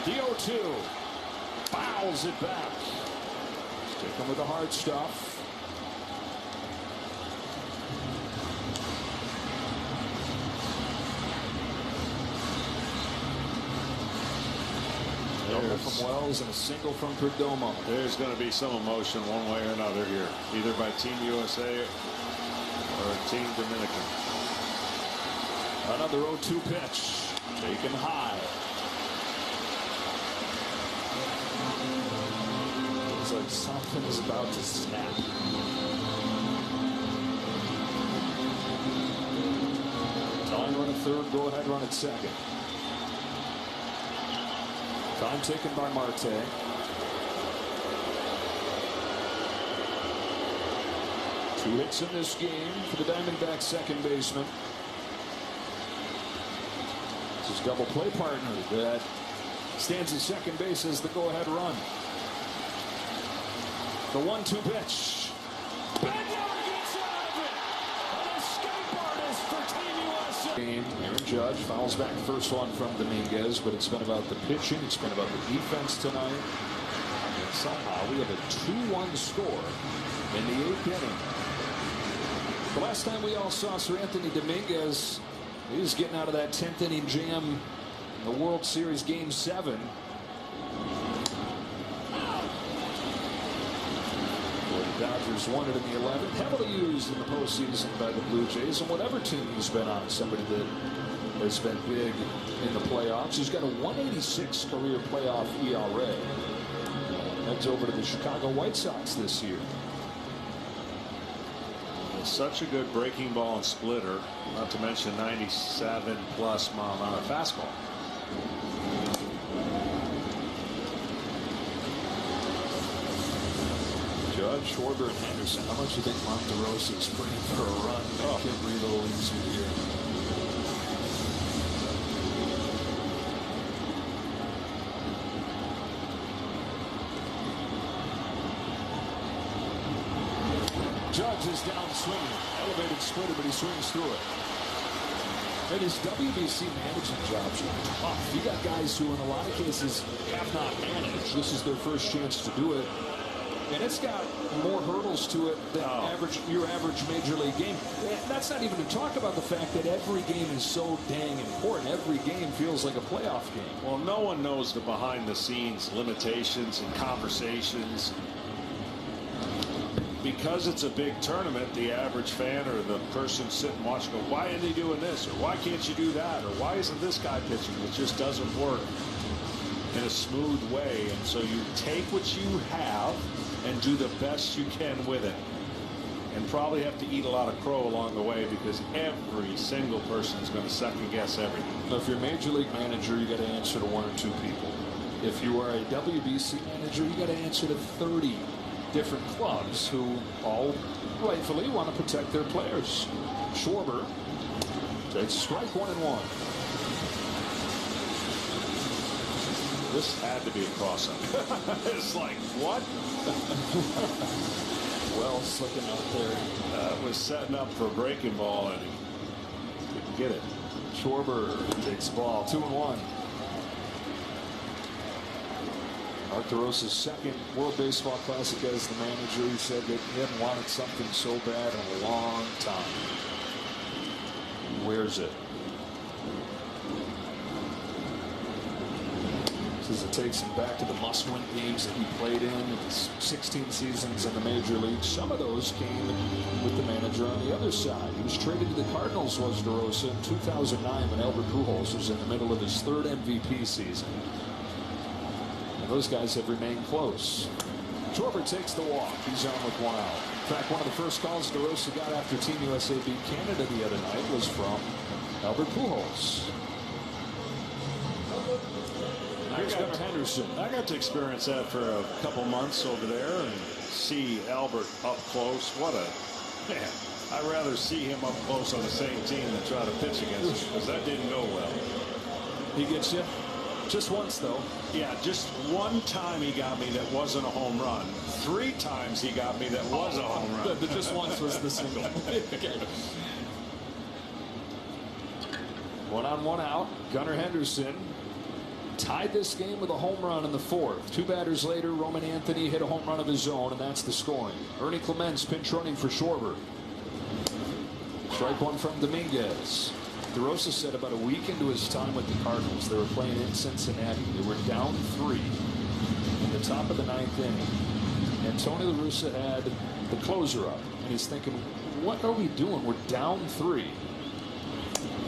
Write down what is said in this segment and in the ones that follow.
The 0-2. Fouls it back. Sticking with the hard stuff. Double from Wells and a single from Perdomo. There's going to be some emotion one way or another here, either by Team USA or Team Dominican. Another 0-2 pitch, taken high. Looks like something is about to snap. Tying run at third, go ahead run at second. Time taken by Marte. 2 hits in this game for the Diamondbacks second baseman. His double play partner that stands at second base as the go-ahead run. The 1-2 pitch. Backyard gets out of it. An escape artist for Team USA. Aaron Judge fouls back the first one from Dominguez, but it's been about the pitching. It's been about the defense tonight. And somehow we have a 2-1 score in the 8th inning. The last time we all saw Sir Anthony Dominguez, he was getting out of that 10th inning jam in the World Series Game 7. The Dodgers won it in the 11th. Heavily used in the postseason by the Blue Jays. And whatever team he's been on, somebody that has been big in the playoffs. He's got a 1.86 career playoff ERA. Heads over to the Chicago White Sox this year. Such a good breaking ball and splitter, not to mention 97+ mile-an-hour fastball. Judge, Schwarber, and Henderson. How much do you think Monterosa is bringing for a run? Make him breathe a little easier here. Judge is down swinging. Elevated splitter, but he swings through it. And his WBC managing jobs are tough. You got guys who, in a lot of cases, have not managed. This is their first chance to do it. And it's got more hurdles to it than your average major league game. And that's not even to talk about the fact that every game is so dang important. Every game feels like a playoff game. Well, no one knows the behind-the-scenes limitations and conversations. Because it's a big tournament, the average fan or the person sitting watching go, why are they doing this? Or why can't you do that? Or why isn't this guy pitching? It just doesn't work in a smooth way. And so you take what you have and do the best you can with it. And probably have to eat a lot of crow along the way because every single person is going to second guess everything. So if you're a major league manager, you got to answer to 1 or 2 people. If you are a WBC manager, you got to answer to 30 different clubs who all rightfully want to protect their players. Schwarber takes a strike, 1-1. This had to be a cross-up. It's like, what? Wells looking out there. Was setting up for a breaking ball, and he didn't get it. Schwarber takes the ball, 2-1. Arturo's second World Baseball Classic as the manager. He said that he hadn't wanted something so bad in a long time. Wears it. Says it takes him back to the must-win games that he played in his 16 seasons in the major league. Some of those came with the manager on the other side. He was traded to the Cardinals, was DeRosa, in 2009 when Albert Pujols was in the middle of his 3rd MVP season. Those guys have remained close. Schwarber takes the walk. He's on with 1 out. In fact, one of the first calls DeRosa got after Team USA beat Canada the other night was from Albert Pujols. Here's Gunnar Henderson. I got to experience that for a couple months over there and see Albert up close. What a man. I'd rather see him up close on the same team than try to pitch against him because that didn't go well. He gets you. Just once, though. Yeah, just one time he got me that wasn't a home run. 3 times he got me that was a home run. But just once was the single. Okay. 1 on 1 out. Gunnar Henderson tied this game with a home run in the fourth. Two batters later, Roman Anthony hit a home run of his own, and that's the scoring. Ernie Clements pinch running for Schwarber. Strike one from Dominguez. DeRosa said about a week into his time with the Cardinals, they were playing in Cincinnati. They were down 3 in the top of the 9th inning. And Tony La Russa had the closer up. And he's thinking, what are we doing? We're down 3.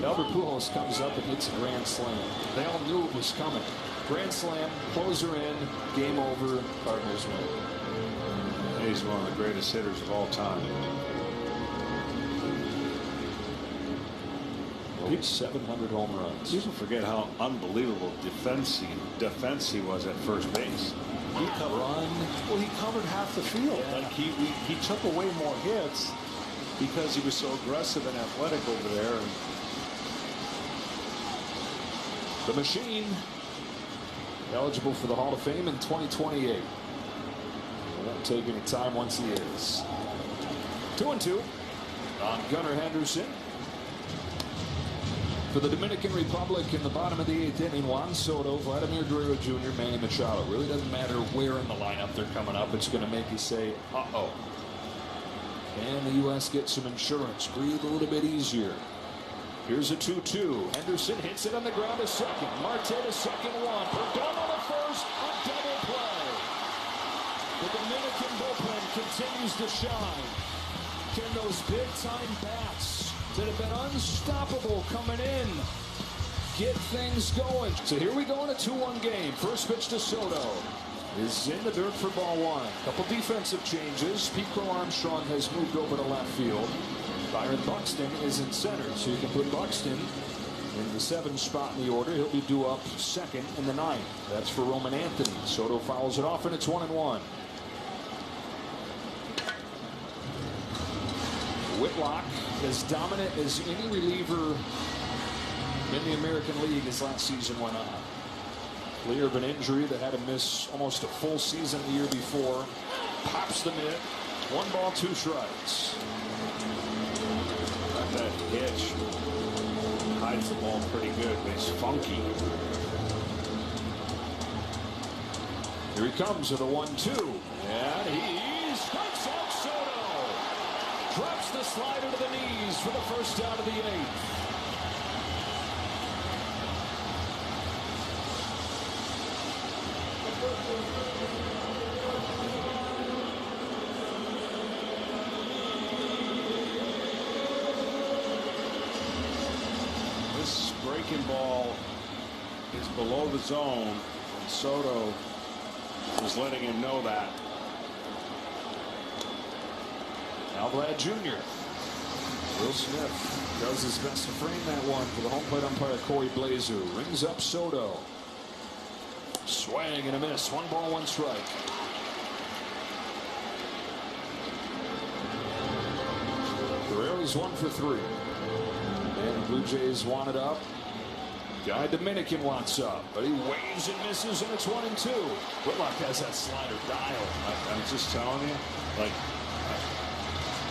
Albert Pujols comes up and hits a grand slam. They all knew it was coming. Grand slam, closer in, game over, Cardinals win. He's one of the greatest hitters of all time. 700 home runs. People forget how unbelievable defense he was at first base. He covered half the field. Yeah. Like he took away more hits because he was so aggressive and athletic over there. And the machine eligible for the Hall of Fame in 2028. It won't take any time once he is. 2-2 on Gunnar Henderson. For the Dominican Republic in the bottom of the 8th inning, Juan Soto, Vladimir Guerrero Jr., Manny Machado. Really doesn't matter where in the lineup they're coming up. It's going to make you say, uh-oh. Can the U.S. get some insurance? Breathe a little bit easier. Here's a 2-2. Henderson hits it on the ground to second. Marte to second one. Perdomo to first. A double play. The Dominican bullpen continues to shine. Can those big-time bats that have been unstoppable coming in get things going? So here we go in a 2-1 game. First pitch to Soto is in the dirt for ball 1. Couple defensive changes. Pete Crow Armstrong has moved over to left field. Byron Buxton is in center, so you can put Buxton in the 7th spot in the order. He'll be due up second in the 9th. That's for Roman Anthony. Soto fouls it off, and it's 1-1. Whitlock, as dominant as any reliever in the American League as last season went on. Clear of an injury that had to miss almost a full season the year before. Pops the mitt. 1 ball, 2 strikes. That hitch hides the ball pretty good, but it's funky. Here he comes with a 1-2. And he strikes out Soto. Drops the slider to the knees for the first out of the 8th. This breaking ball is below the zone, and Soto is letting him know that. Now Vlad Jr. Will Smith does his best to frame that one for the home plate umpire Corey Blazer. Rings up Soto. Swing and a miss. 1 ball, 1 strike. Guerrero's 1 for 3. And the Blue Jays want it up. Guy Dominican wants up, but he waves and misses, and it's 1-2. Whitlock has that slider dialed. I'm just telling you, like,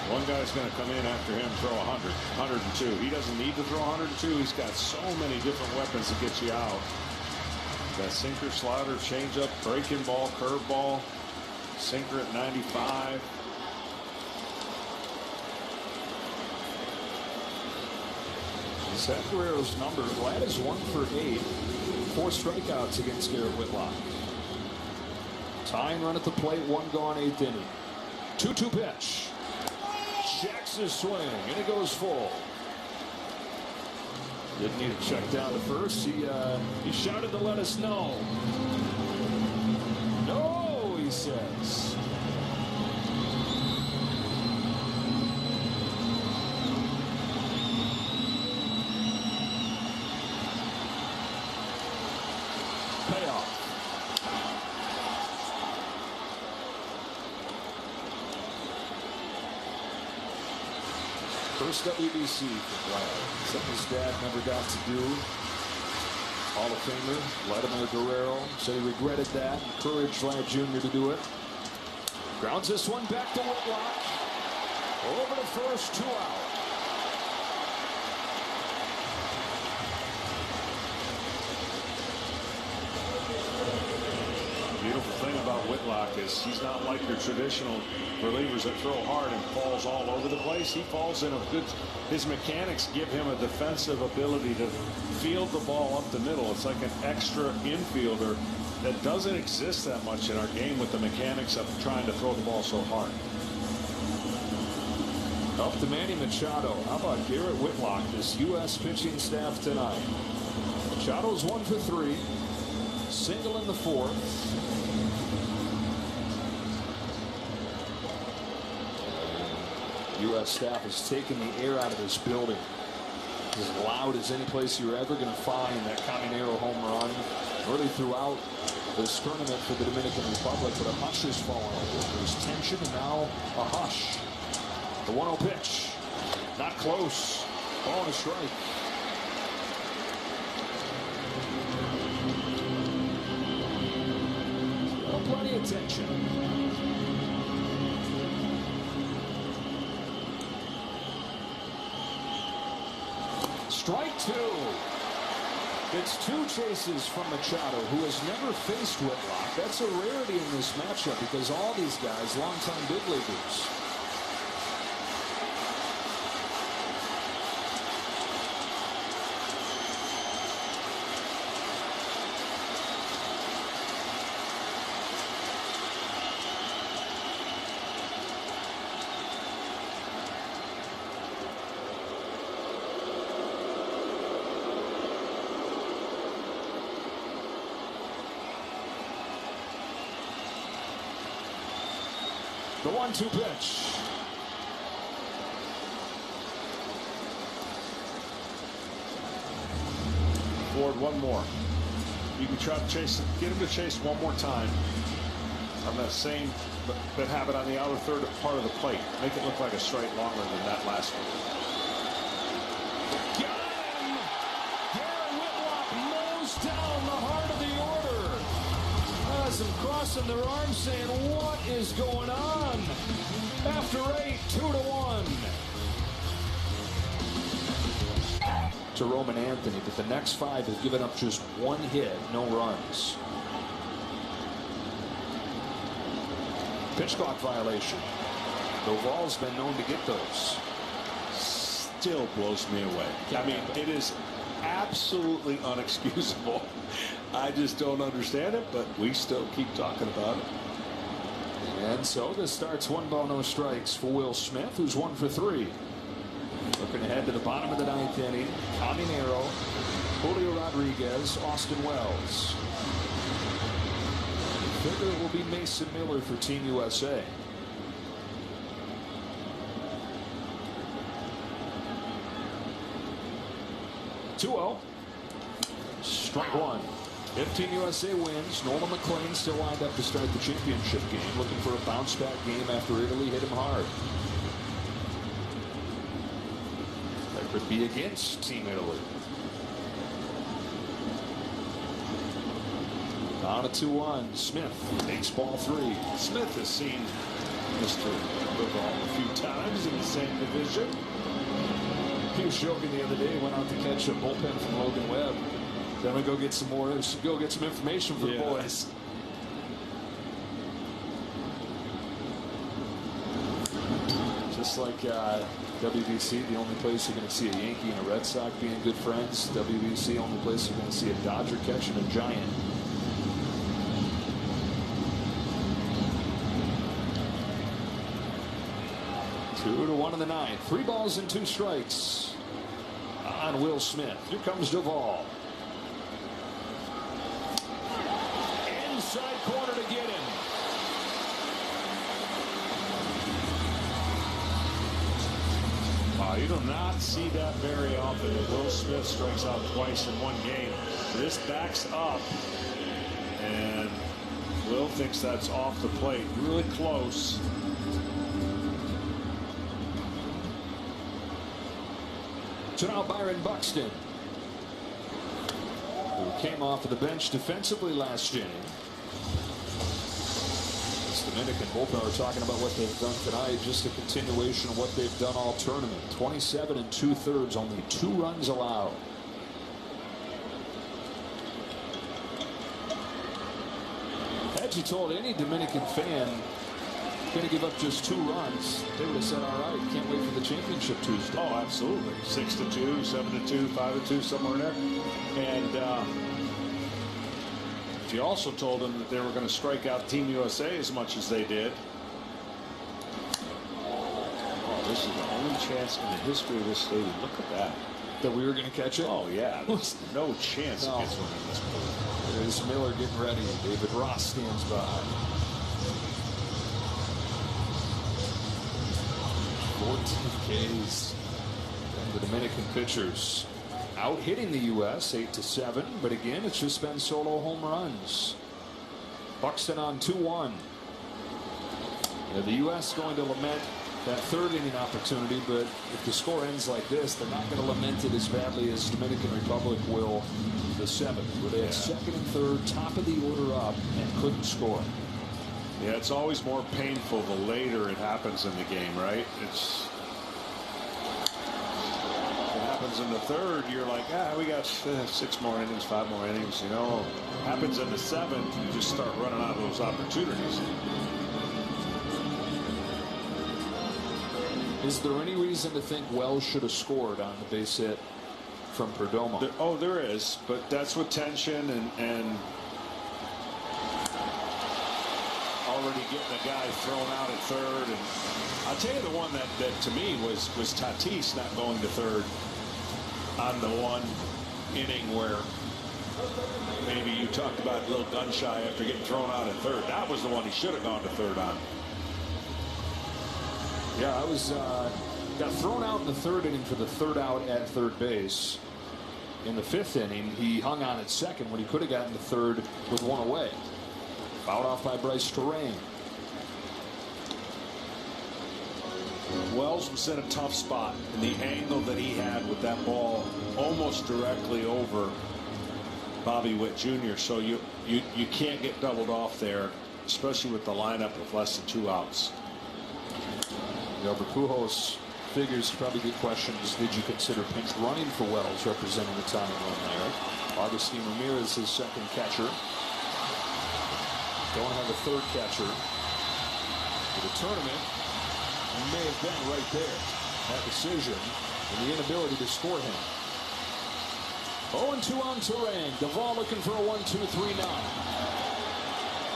one guy's going to come in after him, throw 100, 102. He doesn't need to throw 102. He's got so many different weapons to get you out. That sinker, slider, changeup, breaking ball, curveball, sinker at 95. Set Guerrero's number. Vlad is 1 for 8. 4 strikeouts against Garrett Whitlock. Tying run at the plate. 1 gone, 8th inning. 2-2 pitch. Checks his swing, and it goes full. Didn't need to check down to first. He shouted to let us know. No, he says. Payoff. First WBC for Vlad. Something his dad never got to do. Hall of Famer Vladimir Guerrero said he regretted that. Encouraged Vlad Jr. to do it. Grounds this one back to Whitlock. Over to first, 2 out. about Whitlock is he's not like your traditional relievers that throw hard and falls all over the place. He falls in a good. His mechanics give him a defensive ability to field the ball up the middle. It's like an extra infielder that doesn't exist that much in our game with the mechanics of trying to throw the ball so hard. Up to Manny Machado. How about Garrett Whitlock, this U.S. pitching staff tonight? Machado's 1 for 3. Single in the 4th. U.S. staff has taken the air out of this building. As loud as any place you're ever going to find that Caminero home run. Really throughout this tournament for the Dominican Republic, but a hush is falling over. There's tension and now a hush. The 1-0 pitch. Not close. Ball and a strike. Well, plenty of tension. Strike 2. It's 2 chases from Machado, who has never faced Whitlock. That's a rarity in this matchup because all these guys, longtime big leaguers. The 1-2 pitch. Ford, one more. You can try to chase, get him to chase one more time on that same, but have it on the outer third part of the plate. Make it look like a strike longer than that last one. Got him! Garrett Whitlock mows down the heart of the order. Has them crossing their arms saying, what is going on? After 8, 2-1. To Roman Anthony, but the next 5 have given up just 1 hit, no runs. Pitch clock violation. Duvall's been known to get those. Still blows me away. I mean, it is absolutely unexcusable. I just don't understand it, but we still keep talking about it. And so this starts 1 ball, no strikes for Will Smith, who's 1 for 3. Looking ahead to the bottom of the 9th inning. Caminero, Julio Rodriguez, Austin Wells. Figure it will be Mason Miller for Team USA. (2-0). Strike 1. If Team USA wins, Nolan McLean still lined up to start the championship game, looking for a bounce-back game after Italy hit him hard. That could be against Team Italy. On a 2-1. Smith takes ball 3. Smith has seen Mr. Duvall a few times in the same division. He was joking the other day, went out to catch a bullpen from Logan Webb. Then we go get some more, go get some information for the boys. Just like WBC, the only place you're going to see a Yankee and a Red Sox being good friends. WBC, only place you're going to see a Dodger catching a Giant. Two to 1 in the 9th. 3 balls and 2 strikes on Will Smith. Here comes Duvall. Inside corner to get him. Wow, you do not see that very often. Will Smith strikes out twice in 1 game. This backs up, and Will thinks that's off the plate. Really close. So now Byron Buxton, who came off of the bench defensively last inning. This Dominican bullpen are talking about what they've done tonight, just a continuation of what they've done all tournament. 27 2/3, only 2 runs allowed. Head you told any Dominican fan going to give up just 2 runs, they would have said, all right, can't wait for the championship Tuesday. Oh, absolutely. 6-2, 7-2, 5-2, somewhere in there. And if you also told them that they were going to strike out Team USA as much as they did. Oh, this is the only chance in the history of this stadium. Look at that. That we were going to catch it? Oh, yeah. There's no chance it gets one in this pool. There's Miller getting ready. David Ross stands by. 14 Ks. And the Dominican pitchers out hitting the U.S. 8-7. But again, it's just been solo home runs. Buxton on 2-1. The U.S. going to lament that 3rd inning opportunity, but if the score ends like this, they're not going to lament it as badly as Dominican Republic will the 7th, where they had 2nd and 3rd, top of the order up, and couldn't score. Yeah, it's always more painful the later it happens in the game, right? It happens in the 3rd, you're like, we got 6 more innings, 5 more innings, you know. Happens in the 7th, you just start running out of those opportunities. Is there any reason to think Wells should have scored on the base hit from Perdomo? There is, but that's with tension and already getting a guy thrown out at 3rd. And I'll tell you the one that to me was Tatis not going to 3rd on the one inning where maybe you talked about a little gun shy after getting thrown out at 3rd. That was the one he should have gone to 3rd on. Yeah, I was got thrown out in the 3rd inning for the 3rd out at 3rd base. In the 5th inning, he hung on at 2nd when he could have gotten to 3rd with 1 away. Fouled off by Bryce Terrain. Wells was in a tough spot, and the angle that he had with that ball almost directly over Bobby Witt Jr. So you can't get doubled off there, especially with the lineup with less than 2 outs. Albert Pujols figures probably get questions. Did you consider pinch running for Wells, representing the tying run there? Augustine Ramirez, his 2nd catcher. Don't have a 3rd catcher for the tournament. And may have been right there. That decision and the inability to score him. 0-2 on Terrain. Duvall looking for a 1-2-3-9.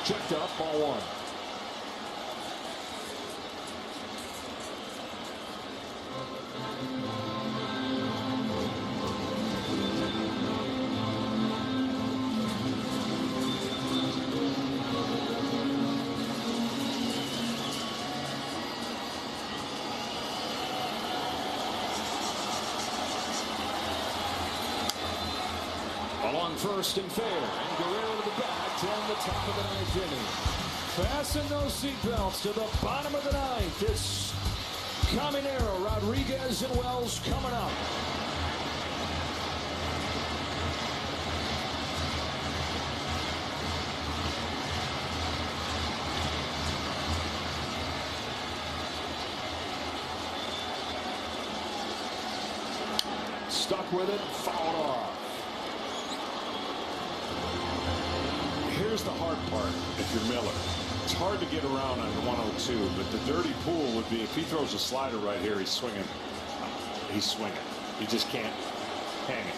Checked up, ball 1. Along first and fair, and Guerrero to the back to end the top of the 9th inning. Fasten those seatbelts to the bottom of the 9th. It's Caminero, Rodriguez, and Wells coming up. Stuck with it, fouled off. Here's the hard part if you're Miller. It's hard to get around on the 102, but the dirty pool would be if he throws a slider right here, he's swinging. He's swinging. He just can't hang it.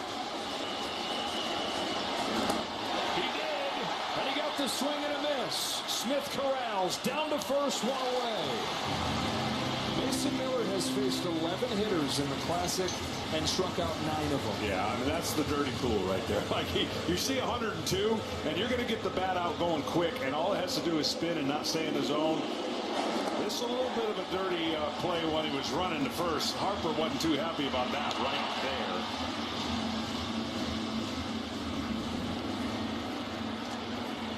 He did, and he got the swing and a miss. Smith corrals down to first, 1 away. Mason Miller has faced 11 hitters in the Classic and struck out 9 of them. Yeah, I mean, that's the dirty pool right there. Like you see 102, and you're going to get the bat out going quick, and all it has to do is spin and not stay in the zone. This is a little bit of a dirty play when he was running to first. Harper wasn't too happy about that right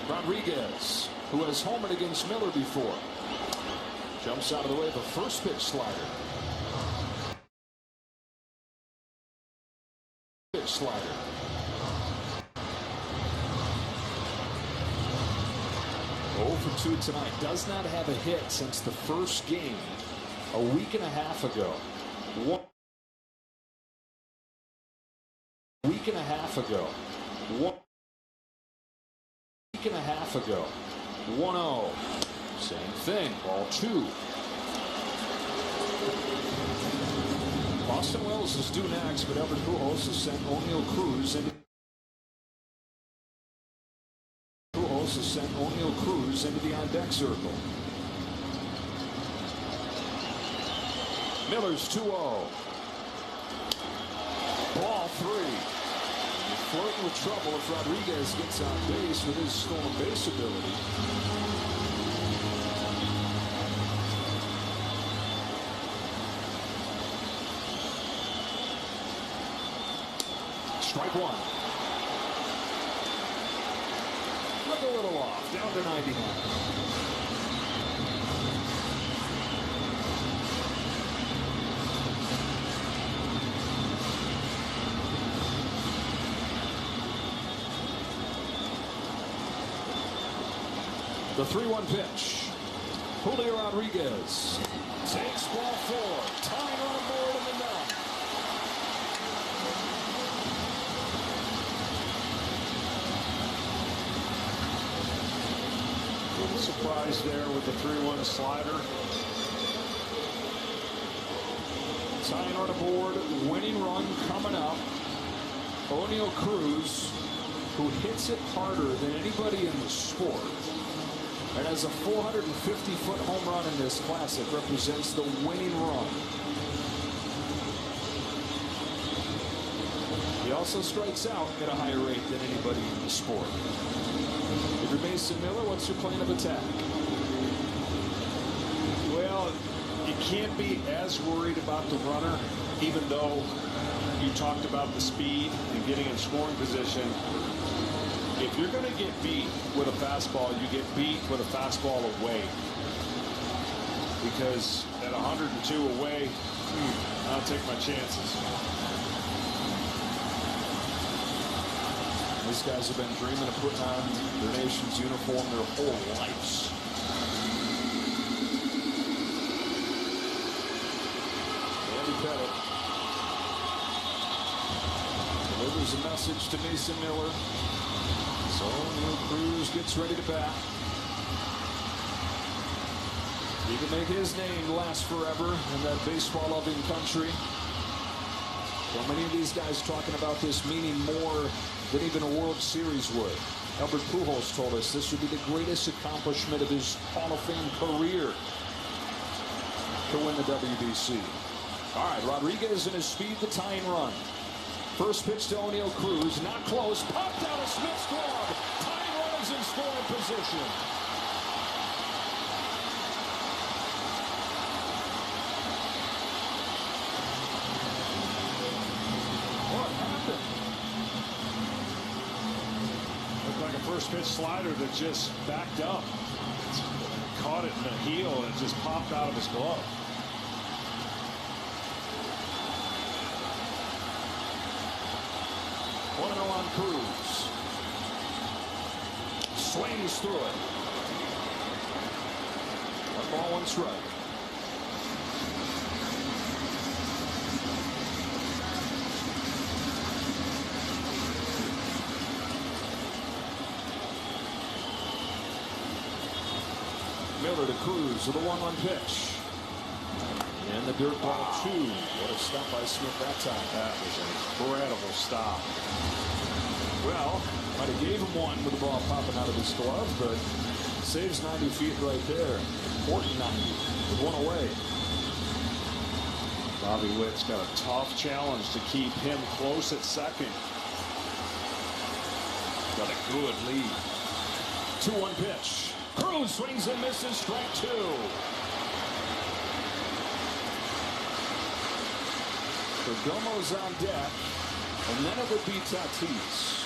there. Rodriguez, who has homered against Miller before, jumps out of the way of a first pitch slider. Slider. For 2 tonight. Does not have a hit since the first game a week and a half ago. 1 week and a half ago. 1 week and a half ago. 1-0. Same thing. Ball 2. Austin Wells is due next, but Albert Pujols has sent O'Neill Cruz into the on-deck circle. Miller's 2-0. Ball 3. You're flirting with trouble if Rodriguez gets on base with his stolen base ability. Strike 1. Look a little off. Down to 99. The 3-1 pitch. Julio Rodriguez takes ball 4. Tying on board in the ninth. A little surprise there with the 3-1 slider. Tying on board. Winning run coming up. O'Neill Cruz, who hits it harder than anybody in the sport, and has a 450-foot home run in this classic, represents the winning run. He also strikes out at a higher rate than anybody in the sport. If you're Mason Miller, what's your plan of attack? Well, you can't be as worried about the runner, even though you talked about the speed and getting in scoring position. If you're going to get beat with a fastball, you get beat with a fastball away. Because at 102 away, I'll take my chances. These guys have been dreaming of putting on their nation's uniform their whole lives. Andy Pettit delivers a message to Mason Miller. So O'Neill Cruz gets ready to bat. He can make his name last forever in that baseball-loving country. So many of these guys talking about this meaning more than even a World Series would. Albert Pujols told us this would be the greatest accomplishment of his Hall of Fame career to win the WBC. All right, Rodriguez and his speed, the tying run. First pitch to O'Neill Cruz, not close, popped out of Smith's glove. Tying run is in scoring position. What happened? Looked like a first pitch slider that just backed up. Caught it in the heel and it just popped out of his glove. 1-0 on Cruz. Swings through it. 1 ball, 1 strike. Miller to Cruz with a 1-1 pitch. And the dirt ball 2. What a stop by Smith that time. That was an incredible stop. Well, might have gave him one with the ball popping out of his glove, but saves 90 feet right there. Important 90 with 1 away. Bobby Witt's got a tough challenge to keep him close at second. Got a good lead. 2-1 pitch. Cruz swings and misses, strike 2. Perdomo's on deck, and then it would be Tatis.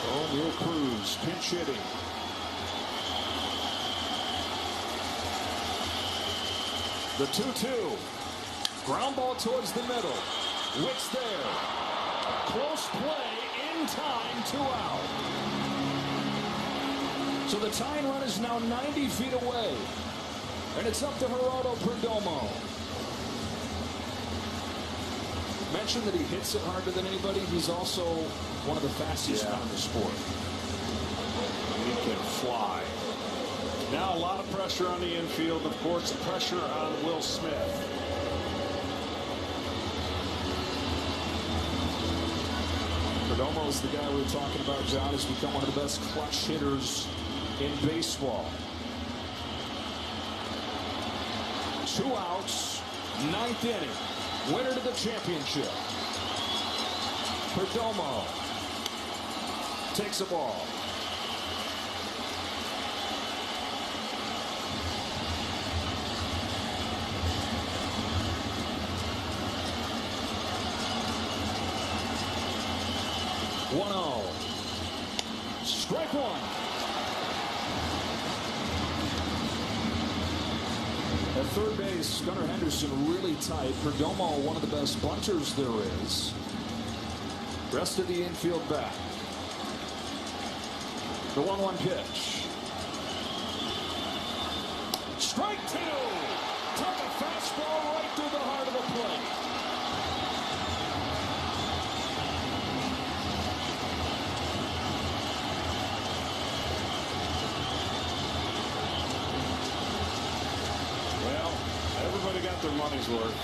O'Neill Cruz pinch hitting. The 2-2. Ground ball towards the middle. Witt's there. Close play in time, 2 out. So the tying run is now 90 feet away. And it's up to Gerardo Perdomo. Mentioned that he hits it harder than anybody. He's also one of the fastest men in the sport. He can fly. Now a lot of pressure on the infield. Of course, pressure on Will Smith. Perdomo is the guy we were talking about, John. Has become one of the best clutch hitters in baseball. 2 outs, 9th inning. Winner to the championship. Perdomo takes a ball. One 0. Strike one. At third base, Gunnar Henderson really tight. Perdomo, one of the best bunters there is. Rest of the infield back. The 1-1 pitch. Strike two. Took a fastball right through the heart of the plate. Everybody got their money's worth.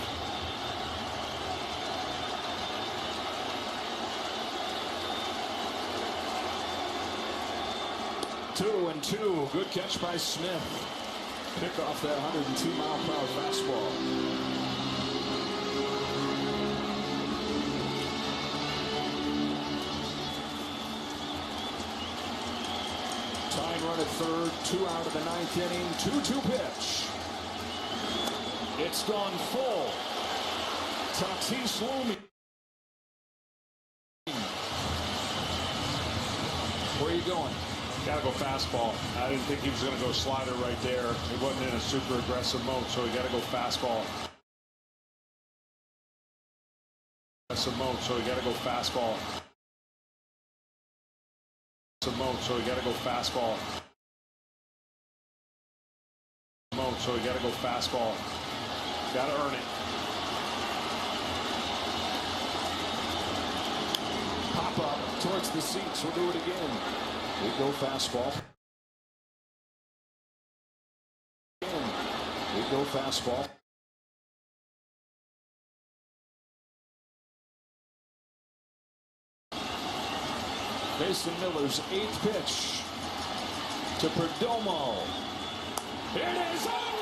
Two and two. Good catch by Smith. Pick off that 102-mile-per-hour fastball. Tying run at third. 2 out of the 9th inning. 2-2 pitch. It's gone full. Tatis looming. Where are you going? Got to go fastball. I didn't think he was going to go slider right there. He wasn't in a super aggressive mode, so he got to go fastball. Aggressive mode, so he got to go fastball. Aggressive mode, so he got to go fastball. Mode, so he got to go fastball. Got to earn it. Pop up towards the seats. We'll do it again. We go fastball. We go fastball. Mason Miller's 8th pitch to Perdomo. It is over.